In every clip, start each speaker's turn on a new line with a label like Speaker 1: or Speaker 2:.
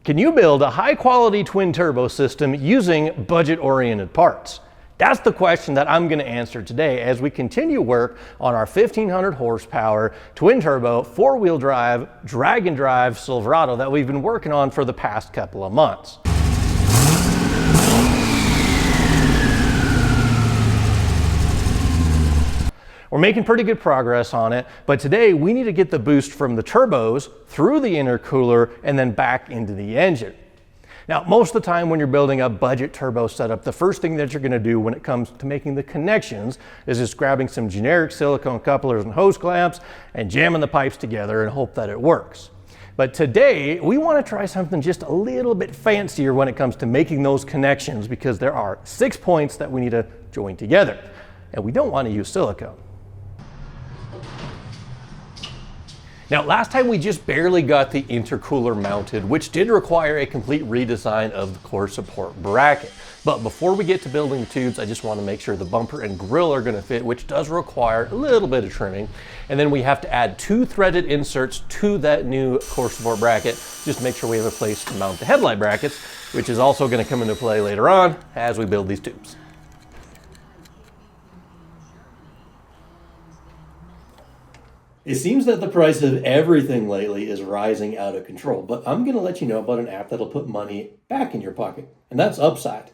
Speaker 1: Can you build a high-quality twin-turbo system using budget-oriented parts? That's the question that I'm going to answer today as we continue work on our 1500 horsepower twin-turbo four-wheel drive drag and drive Silverado that we've been working on for the past couple of months. We're making pretty good progress on it, but today we need to get the boost from the turbos through the intercooler and then back into the engine. Now, most of the time when you're building a budget turbo setup, the first thing that you're going to do when it comes to making the connections is just grabbing some generic silicone couplers and hose clamps and jamming the pipes together and hope that it works. But today, we want to try something just a little bit fancier when it comes to making those connections, because there are 6 points that we need to join together, and we don't want to use silicone. Now, last time we just barely got the intercooler mounted, which did require a complete redesign of the core support bracket. But before we get to building the tubes, I just want to make sure the bumper and grille are going to fit, which does require a little bit of trimming. And then we have to add 2 threaded inserts to that new core support bracket, just to make sure we have a place to mount the headlight brackets, which is also going to come into play later on as we build these tubes. It seems that the price of everything lately is rising out of control, but I'm going to let you know about an app that'll put money back in your pocket, and that's Upside.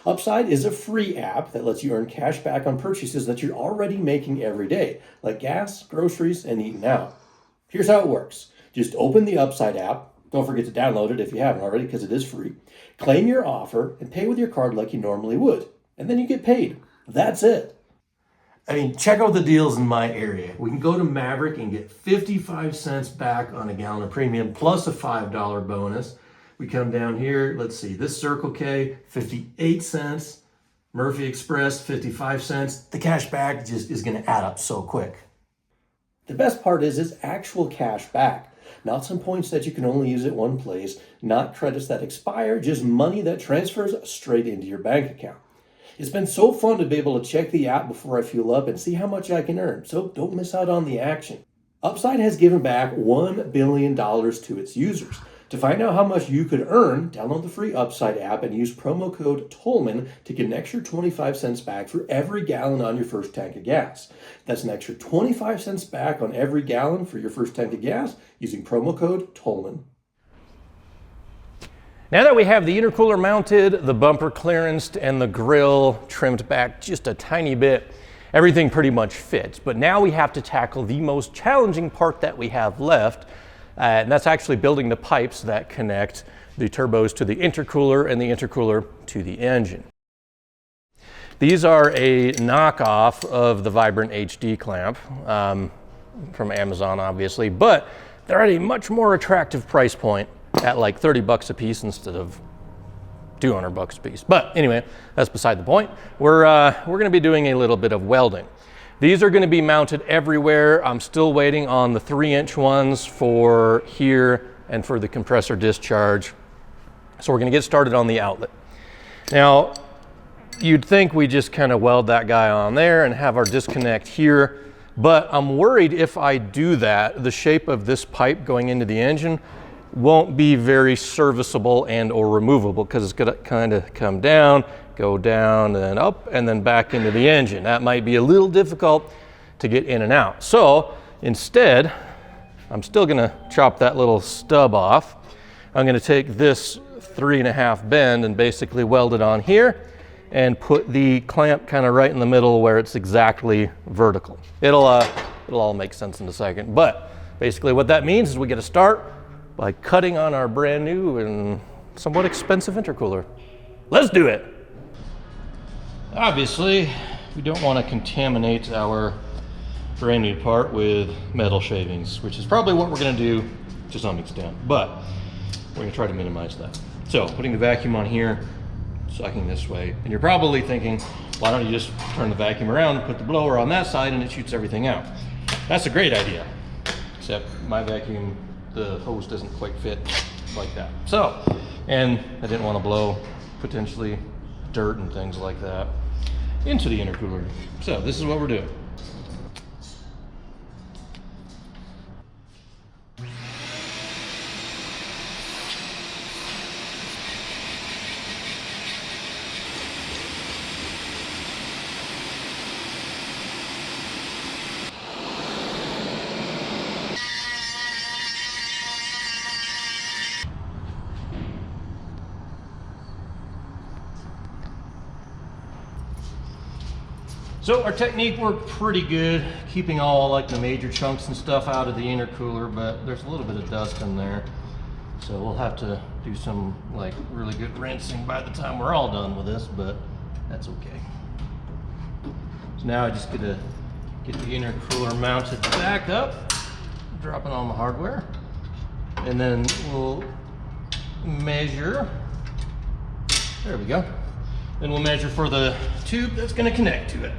Speaker 1: Upside is a free app that lets you earn cash back on purchases that you're already making every day, like gas, groceries, and eating out. Here's how it works. Just open the Upside app. Don't forget to download it if you haven't already, because it is free. Claim your offer and pay with your card like you normally would, and then you get paid. That's it. I mean, check out the deals in my area. We can go to Maverick and get 55 cents back on a gallon of premium plus a $5 bonus. We come down here, let's see, this Circle K, 58 cents. Murphy Express, 55 cents. The cash back just is gonna add up so quick. The best part is it's actual cash back. Not some points that you can only use at one place, not credits that expire, just money that transfers straight into your bank account. It's been so fun to be able to check the app before I fuel up and see how much I can earn, so don't miss out on the action. Upside has given back $1 billion to its users. To find out how much you could earn, download the free Upside app and use promo code Tolman to get an extra 25 cents back for every gallon on your first tank of gas. That's an extra 25 cents back on every gallon for your first tank of gas using promo code Tolman. Now that we have the intercooler mounted, the bumper clearanced, and the grille trimmed back just a tiny bit, everything pretty much fits. But now we have to tackle the most challenging part that we have left, and that's actually building the pipes that connect the turbos to the intercooler and the intercooler to the engine. These are a knockoff of the Vibrant HD clamp from Amazon, obviously, but they're at a much more attractive price point at like 30 bucks a piece instead of 200 bucks a piece. But anyway, that's beside the point. We're going to be doing a little bit of welding. These are going to be mounted everywhere. I'm still waiting on the 3-inch ones for here and for the compressor discharge. So we're going to get started on the outlet. Now, you'd think we just kind of weld that guy on there and have our disconnect here, but I'm worried if I do that, the shape of this pipe going into the engine won't be very serviceable and or removable, because it's going to kind of come down, go down, and then up, and then back into the engine. That might be a little difficult to get in and out. So instead, I'm still going to chop that little stub off. I'm going to take this 3.5 bend and basically weld it on here and put the clamp kind of right in the middle where it's exactly vertical. It'll all make sense in a second. But basically what that means is we get to start by cutting on our brand new and somewhat expensive intercooler. Let's do it. Obviously, we don't want to contaminate our brand new part with metal shavings, which is probably what we're going to do to some extent, but we're going to try to minimize that. So putting the vacuum on here, sucking this way, and you're probably thinking, why don't you just turn the vacuum around and put the blower on that side and it shoots everything out? That's a great idea, except my vacuum, the hose doesn't quite fit like that. So, and I didn't want to blow potentially dirt and things like that into the intercooler. So this is what we're doing. So our technique worked pretty good, keeping all like the major chunks and stuff out of the intercooler, but there's a little bit of dust in there. So we'll have to do some like really good rinsing by the time we're all done with this, but that's okay. So now I just get the intercooler mounted back up, drop it on the hardware, and then we'll measure. There we go. Then we'll measure for the tube that's going to connect to it.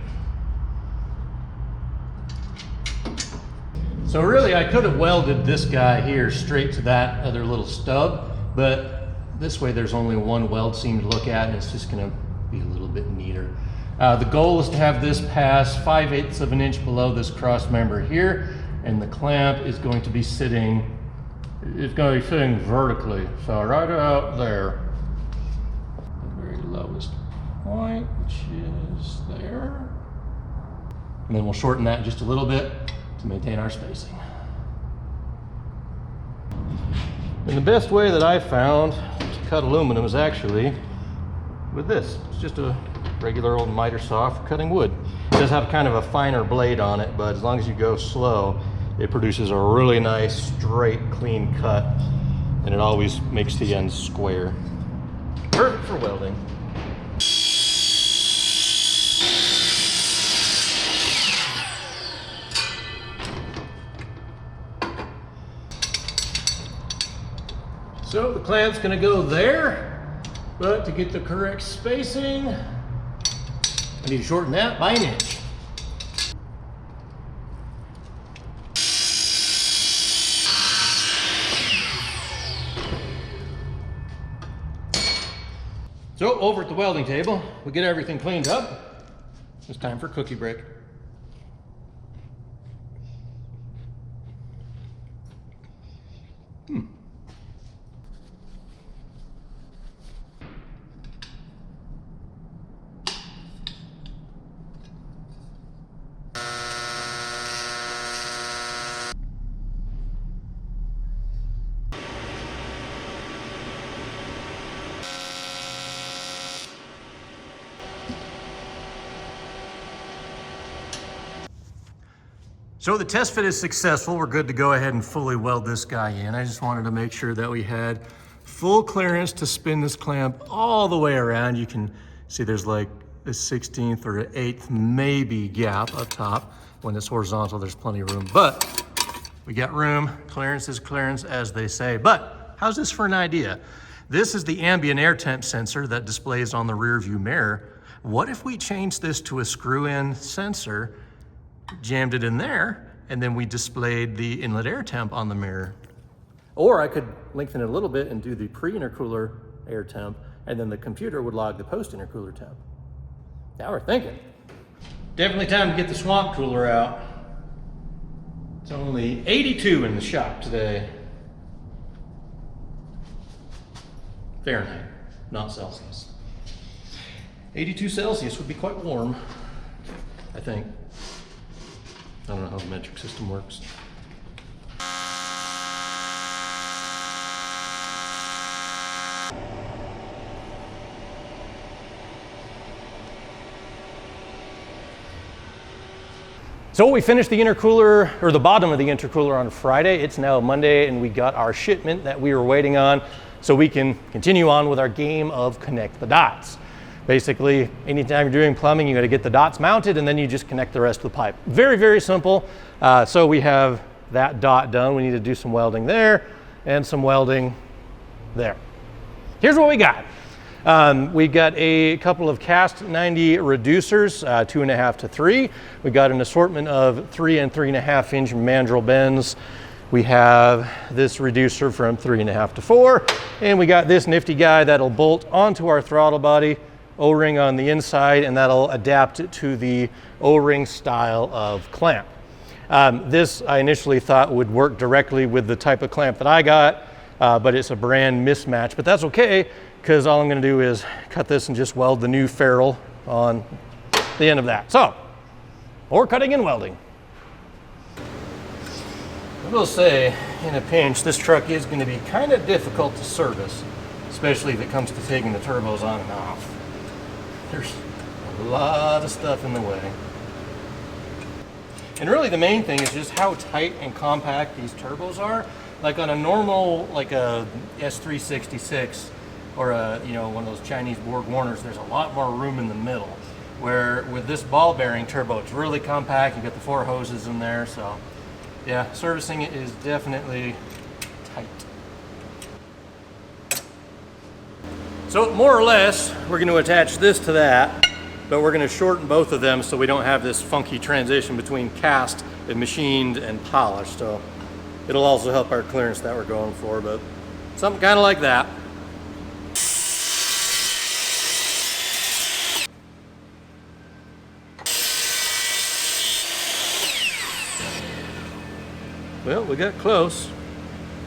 Speaker 1: So really I could have welded this guy here straight to that other little stub, but this way there's only one weld seam to look at and it's just going to be a little bit neater. The goal is to have this pass 5/8 of an inch below this cross member here, and the clamp is going to be sitting, vertically, so right out there. The very lowest point, which is there. And then we'll shorten that just a little bit to maintain our spacing. And the best way that I found to cut aluminum is actually with this. It's just a regular old miter saw for cutting wood. It does have kind of a finer blade on it, but as long as you go slow, it produces a really nice, straight, clean cut, and it always makes the ends square. Perfect for welding. So the clamp's gonna go there, but to get the correct spacing, I need to shorten that by an inch. So over at the welding table, we get everything cleaned up. It's time for cookie break. So the test fit is successful. We're good to go ahead and fully weld this guy in. I just wanted to make sure that we had full clearance to spin this clamp all the way around. You can see there's like a 16th or an 1/8 maybe gap up top. When it's horizontal, there's plenty of room, but we got room. Clearance is clearance, as they say. But how's this for an idea? This is the ambient air temp sensor that displays on the rear view mirror. What if we change this to a screw-in sensor, jammed it in there, and then we displayed the inlet air temp on the mirror? Or I could lengthen it a little bit and do the pre-intercooler air temp, and then the computer would log the post-intercooler temp. Now we're thinking. Definitely time to get the swamp cooler out. It's only 82 in the shop today. Fahrenheit, not Celsius. 82 Celsius would be quite warm, I think. I don't know how the metric system works. So we finished the intercooler, or the bottom of the intercooler, on Friday. It's now Monday, and we got our shipment that we were waiting on, so we can continue on with our game of connect the dots. Basically, anytime you're doing plumbing, you got to get the dots mounted, and then you just connect the rest of the pipe. Very, very simple. So we have that dot done. We need to do some welding there and some welding there. Here's what we got. We got a couple of cast 90 reducers, 2.5 to 3. We got an assortment of 3 and 3.5 inch mandrel bends. We have this reducer from 3.5 to 4, and we got this nifty guy that'll bolt onto our throttle body, O-ring on the inside, and that'll adapt it to the O-ring style of clamp. This I initially thought would work directly with the type of clamp that I got, but it's a brand mismatch, but that's okay, because all I'm going to do is cut this and just weld the new ferrule on the end of that. So, or cutting and welding. I will say, in a pinch, this truck is going to be kind of difficult to service, especially if it comes to taking the turbos on and off. There's a lot of stuff in the way. And really the main thing is just how tight and compact these turbos are. Like on a normal, like a S366 or a, you know, one of those Chinese Borg Warners, there's a lot more room in the middle. Where with this ball bearing turbo, it's really compact. You got the 4 hoses in there, so yeah, servicing it is definitely tight. So more or less, we're going to attach this to that, but we're going to shorten both of them so we don't have this funky transition between cast and machined and polished. So it'll also help our clearance that we're going for, but something kind of like that. Well, we got close.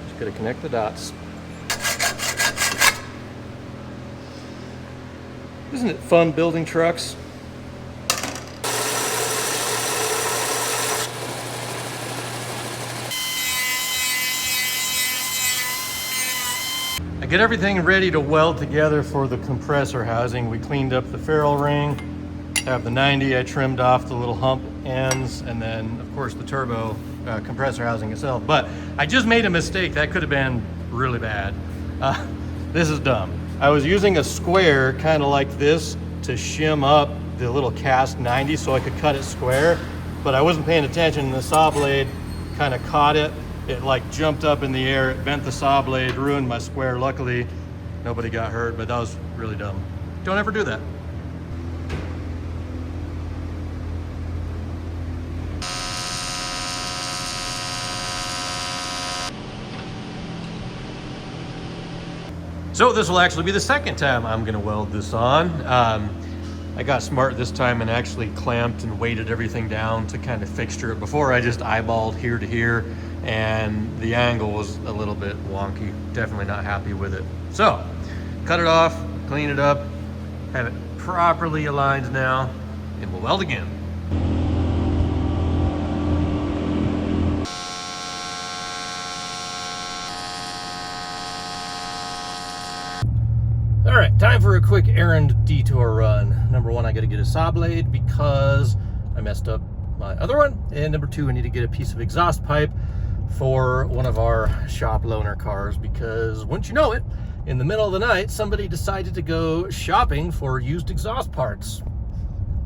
Speaker 1: Just gotta connect the dots. Isn't it fun building trucks? I get everything ready to weld together for the compressor housing. We cleaned up the ferrule ring. I have the 90, I trimmed off the little hump ends, and then of course the turbo compressor housing itself. But I just made a mistake. That could have been really bad. This is dumb. I was using a square kind of like this to shim up the little cast 90 so I could cut it square, but I wasn't paying attention and the saw blade kind of caught it. It like jumped up in the air, it bent the saw blade, ruined my square. Luckily, nobody got hurt, but that was really dumb. Don't ever do that. So this will actually be the second time I'm gonna weld this on. I got smart this time and actually clamped and weighted everything down to kind of fixture it. Before I just eyeballed here to here and the angle was a little bit wonky. Definitely not happy with it. So, cut it off, clean it up, have it properly aligned now, and we'll weld again. All right, time for a quick errand detour run. Number one, I gotta get a saw blade because I messed up my other one. And number two, I need to get a piece of exhaust pipe for one of our shop loaner cars because wouldn't you know it, in the middle of the night, somebody decided to go shopping for used exhaust parts.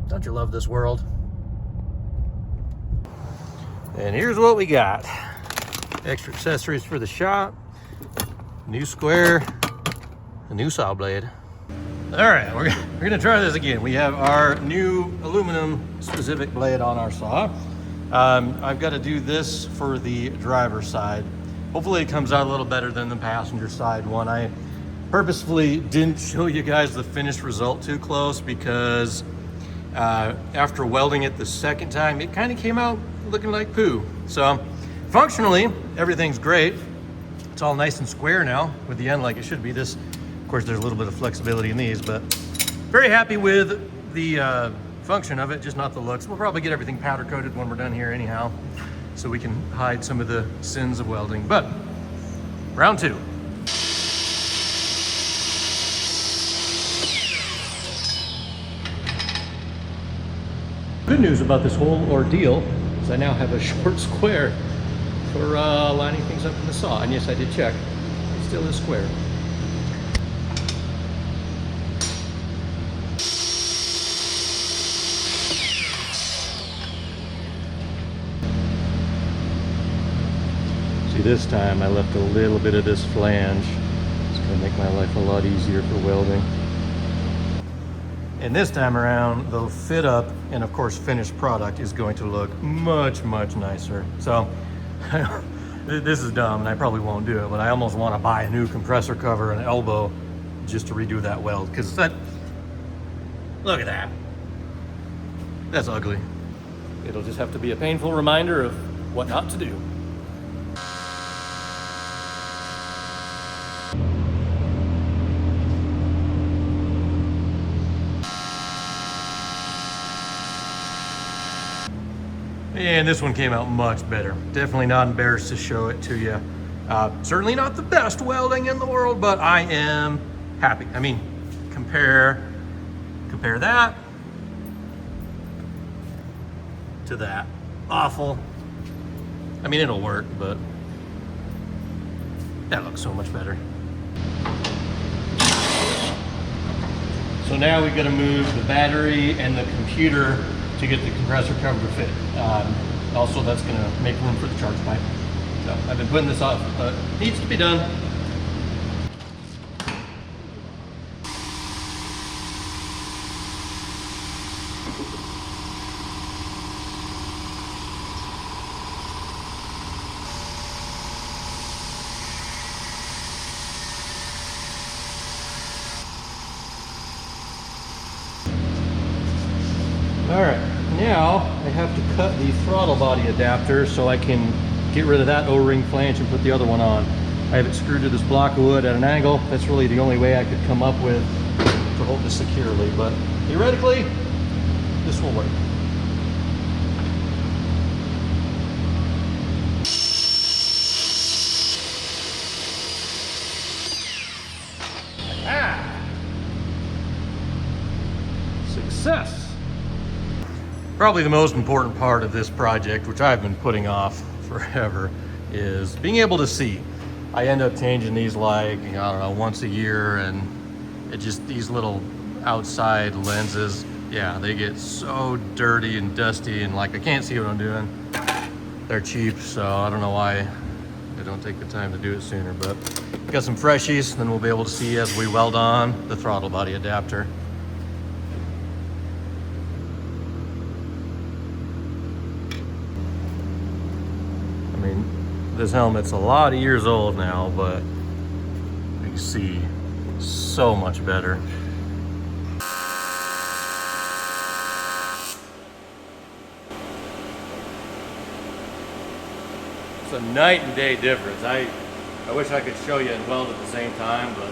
Speaker 1: Don't you love this world? And here's what we got. Extra accessories for the shop, new square, a new saw blade. All right, we're gonna try this again. We have our new aluminum specific blade on our saw. I've got to do this for the driver's side. Hopefully it comes out a little better than the passenger side one. I purposefully didn't show you guys the finished result too close because after welding it the second time, it kind of came out looking like poo. So functionally, everything's great. It's all nice and square now with the end like it should be. This, of course, there's a little bit of flexibility in these, but very happy with the function of it, just not the looks. We'll probably get everything powder coated when we're done here anyhow, so we can hide some of the sins of welding. But round two. Good news about this whole ordeal is I now have a short square for lining things up in the saw. And yes, I did check, it still is square. See, this time I left a little bit of this flange. It's gonna make my life a lot easier for welding. And this time around, the fit up and of course finished product is going to look much, much nicer. So this is dumb and I probably won't do it, but I almost want to buy a new compressor cover and elbow just to redo that weld, because that, look at that. That's ugly. It'll just have to be a painful reminder of what not to do. And this one came out much better. Definitely not embarrassed to show it to you. Certainly not the best welding in the world, but I am happy. I mean, compare that to that. awful. I mean, it'll work, but that looks so much better. So now we've got to move the battery and the computer to get the compressor cover to fit. Also, that's going to make room for the charge pipe. So I've been putting this off, but it needs to be done. All right, now I have to cut the throttle body adapter so I can get rid of that O-ring flange and put the other one on. I have it screwed to this block of wood at an angle. That's really the only way I could come up with to hold this securely, but theoretically, this will work. Success! Probably the most important part of this project, which I've been putting off forever, is being able to see. I end up changing these like, I don't know, once a year, and it just, these little outside lenses, yeah, they get so dirty and dusty, and like I can't see what I'm doing. They're cheap, so I don't know why I don't take the time to do it sooner, but got some freshies, then we'll be able to see as we weld on the throttle body adapter. I mean, this helmet's a lot of years old now, but you can see so much better. It's a night and day difference. I wish I could show you and weld at the same time, but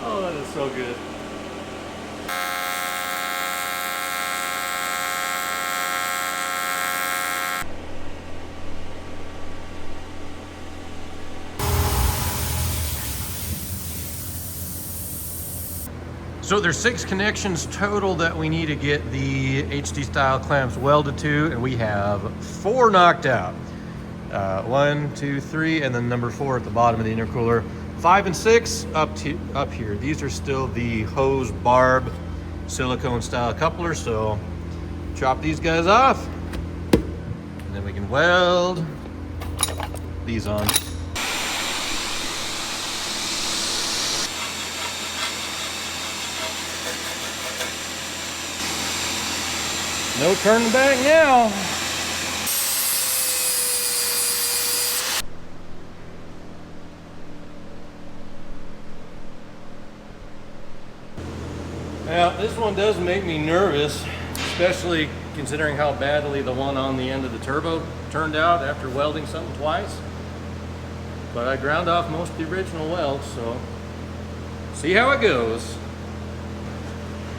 Speaker 1: oh, that is so good. So there's 6 connections total that we need to get the HD style clamps welded to, and we have 4 knocked out. 1, 2, 3, and then number 4 at the bottom of the intercooler. 5 and 6 up here. These are still the hose barb silicone style couplers, so chop these guys off, and then we can weld these on. No turning back now. Now, this one does make me nervous, especially considering how badly the one on the end of the turbo turned out after welding something twice. But I ground off most of the original welds, so see how it goes.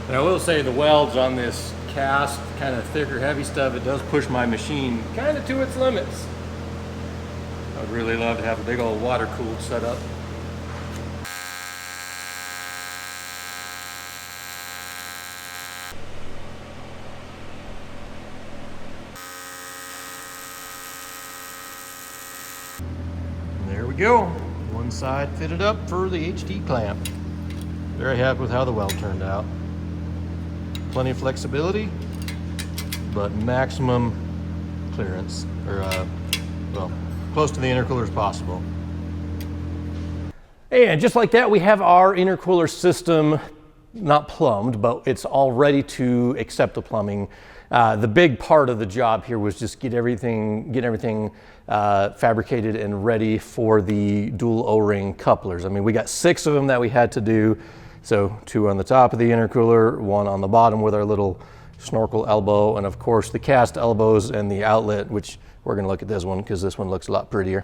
Speaker 1: And I will say the welds on this cast, kind of thicker, heavy stuff, it does push my machine kind of to its limits. I'd really love to have a big old water-cooled setup. And there we go. One side fitted up for the HD clamp. Very happy with how the weld turned out. Plenty of flexibility, but maximum clearance, or well, close to the intercooler as possible. And just like that, we have our intercooler system not plumbed, but it's all ready to accept the plumbing. The big part of the job here was just get everything fabricated and ready for the dual O-ring couplers. I mean, we got 6 of them that we had to do. So 2 on the top of the intercooler, 1 on the bottom with our little snorkel elbow, and of course the cast elbows and the outlet, which we're gonna look at this one because this one looks a lot prettier.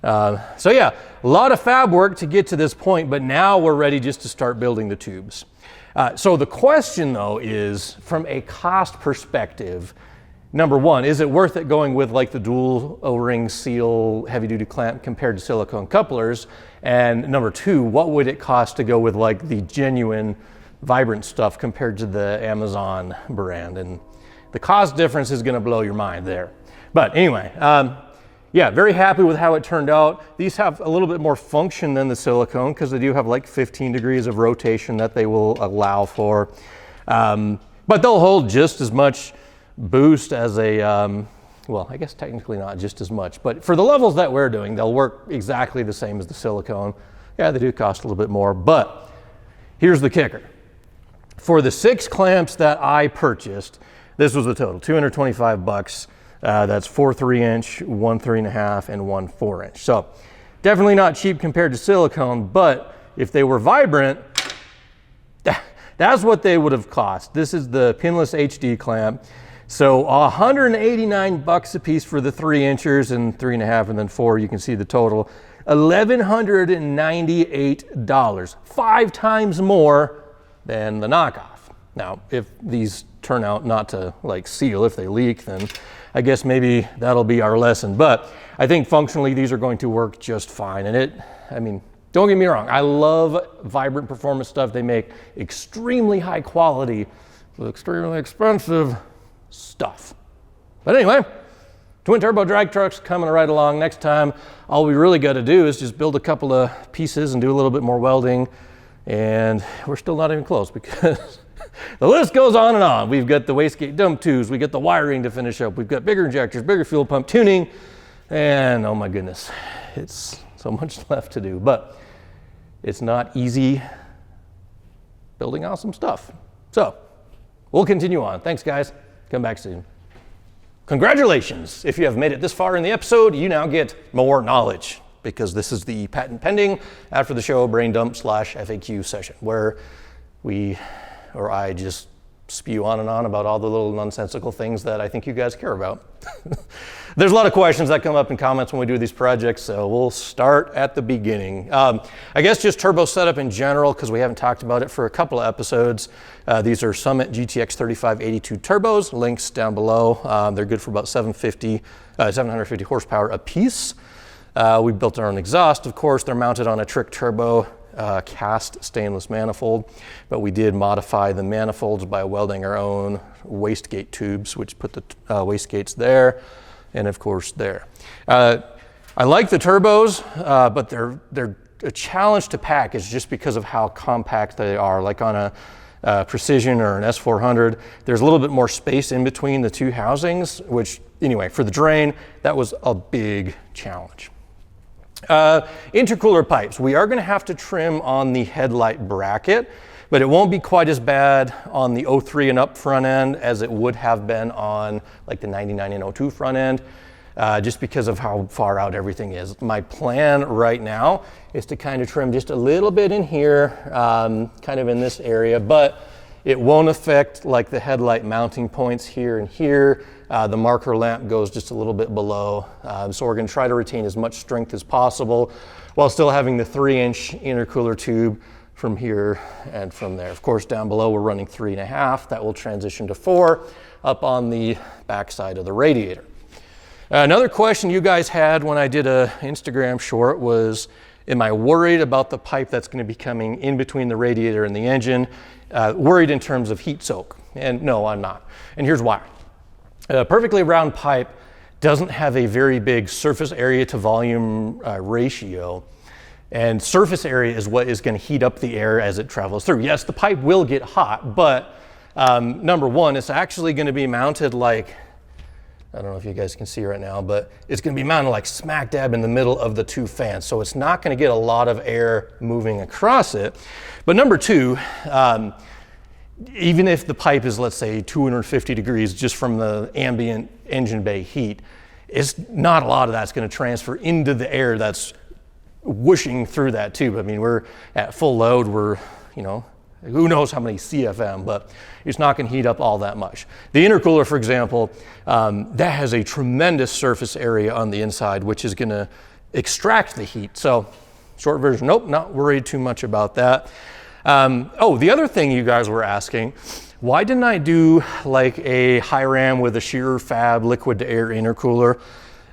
Speaker 1: So yeah, a lot of fab work to get to this point, but now we're ready just to start building the tubes. So the question though is, from a cost perspective, number 1, is it worth it going with like the dual O-ring seal heavy duty clamp compared to silicone couplers? And number 2, what would it cost to go with like the genuine Vibrant stuff compared to the Amazon brand? And the cost difference is gonna blow your mind there. But anyway, yeah, very happy with how it turned out. These have a little bit more function than the silicone because they do have like 15 degrees of rotation that they will allow for. But they'll hold just as much boost as a, well, I guess technically not just as much, but for the levels that we're doing, they'll work exactly the same as the silicone. Yeah, they do cost a little bit more, but here's the kicker. For the 6 clamps that I purchased, this was the total, 225 bucks. That's 4 3-inch, 1 3.5, and 1 4-inch. So definitely not cheap compared to silicone, but if they were vibrant, that's what they would have cost. This is the pinless HD clamp. So 189 bucks a piece for the 3-inchers and 3.5 and then 4, you can see the total. $1,198, 5 times more than the knockoff. Now, if these turn out not to like seal, if they leak, then I guess maybe that'll be our lesson. But I think functionally these are going to work just fine. And I mean, don't get me wrong, I love vibrant performance stuff. They make extremely high quality, extremely expensive stuff. But anyway, twin turbo drag trucks coming right along. Next time, all we really got to do is just build a couple of pieces and do a little bit more welding. And we're still not even close because the list goes on and on. We've got the wastegate dump tubes, we got the wiring to finish up, we've got bigger injectors, bigger fuel pump tuning, and oh my goodness, it's so much left to do. But it's not easy building awesome stuff. So we'll continue on. Thanks, guys. Come back soon. Congratulations. If you have made it this far in the episode, you now get more knowledge because this is the patent pending after the show brain dump / FAQ session where I just spew on and on about all the little nonsensical things that I think you guys care about. There's a lot of questions that come up in comments when we do these projects, so we'll start at the beginning. I guess just turbo setup in general, because we haven't talked about it for a couple of episodes. These are Summit GTX3582 Turbos, links down below. They're good for about 750 horsepower a piece. We built our own exhaust, of course. They're mounted on a Trick Turbo cast stainless manifold, but we did modify the manifolds by welding our own wastegate tubes, which put the wastegates there and of course there. I like the turbos, but they're a challenge to pack is just because of how compact they are. Like on a Precision or an S400, there's a little bit more space in between the two housings, which anyway, for the drain, that was a big challenge. Intercooler pipes. We are going to have to trim on the headlight bracket, but it won't be quite as bad on the 03 and up front end as it would have been on like the 99 and 02 front end, just because of how far out everything is. My plan right now is to kind of trim just a little bit in here, kind of in this area, but it won't affect like the headlight mounting points here and here. The marker lamp goes just a little bit below. So we're going to try to retain as much strength as possible while still having the 3-inch intercooler tube from here and from there. Of course, down below we're running 3.5. That will transition to 4 up on the back side of the radiator. Another question you guys had when I did a Instagram short was, am I worried about the pipe that's going to be coming in between the radiator and the engine? Worried in terms of heat soak. And no, I'm not. And here's why. A perfectly round pipe doesn't have a very big surface area to volume ratio. And surface area is what is going to heat up the air as it travels through. Yes, the pipe will get hot, but number one, it's actually going to be mounted like, I don't know if you guys can see right now, but it's going to be mounted like smack dab in the middle of the two fans. So it's not going to get a lot of air moving across it. But number two, even if the pipe is, let's say, 250 degrees just from the ambient engine bay heat, it's not a lot of that's going to transfer into the air that's whooshing through that tube. I mean, we're at full load, we're, who knows how many CFM, but it's not going to heat up all that much. The intercooler, for example, that has a tremendous surface area on the inside, which is going to extract the heat. So short version, nope, not worried too much about that. The other thing you guys were asking, why didn't I do like a high ram with a shear fab liquid to air intercooler?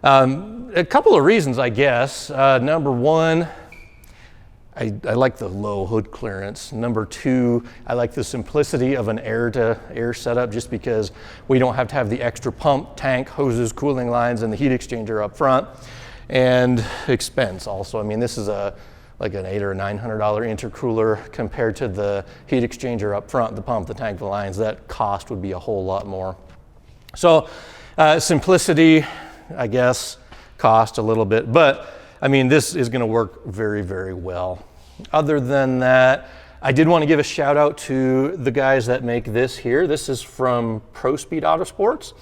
Speaker 1: A couple of reasons, I guess. Number one, I like the low hood clearance. Number two, I like the simplicity of an air-to-air setup just because we don't have to have the extra pump, tank, hoses, cooling lines, and the heat exchanger up front. And expense also. I mean, this is like an $800 or $900 intercooler compared to the heat exchanger up front, the pump, the tank, the lines. That cost would be a whole lot more. So simplicity, I guess, cost a little bit, but I mean, this is gonna work very, very well. Other than that, I did want to give a shout out to the guys that make this here. This is from ProSpeed Autosports.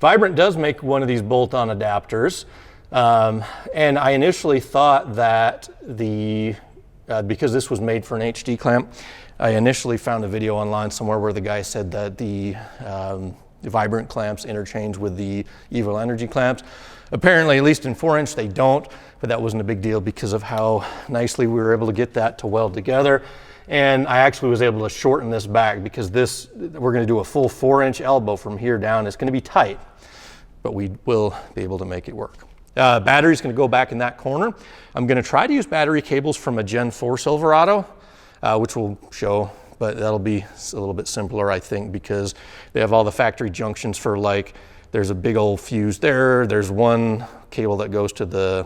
Speaker 1: Vibrant does make one of these bolt-on adapters. And I initially thought that because this was made for an HD clamp, I initially found a video online somewhere where the guy said that the Vibrant clamps interchange with the Evil Energy clamps. Apparently, at least in 4-inch, they don't, but that wasn't a big deal because of how nicely we were able to get that to weld together. And I actually was able to shorten this back because we're gonna do a full 4-inch elbow from here down. It's gonna be tight, but we will be able to make it work. Battery's gonna go back in that corner. I'm gonna try to use battery cables from a Gen 4 Silverado, which will show, but that'll be a little bit simpler, I think, because they have all the factory junctions for, like, there's a big old fuse there. There's one cable that goes to the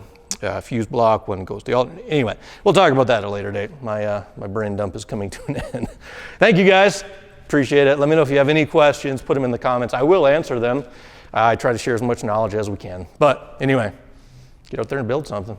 Speaker 1: fuse block, one goes to the alternate. Anyway, we'll talk about that at a later date. My brain dump is coming to an end. Thank you guys, appreciate it. Let me know if you have any questions, put them in the comments. I will answer them. I try to share as much knowledge as we can. But anyway, get out there and build something.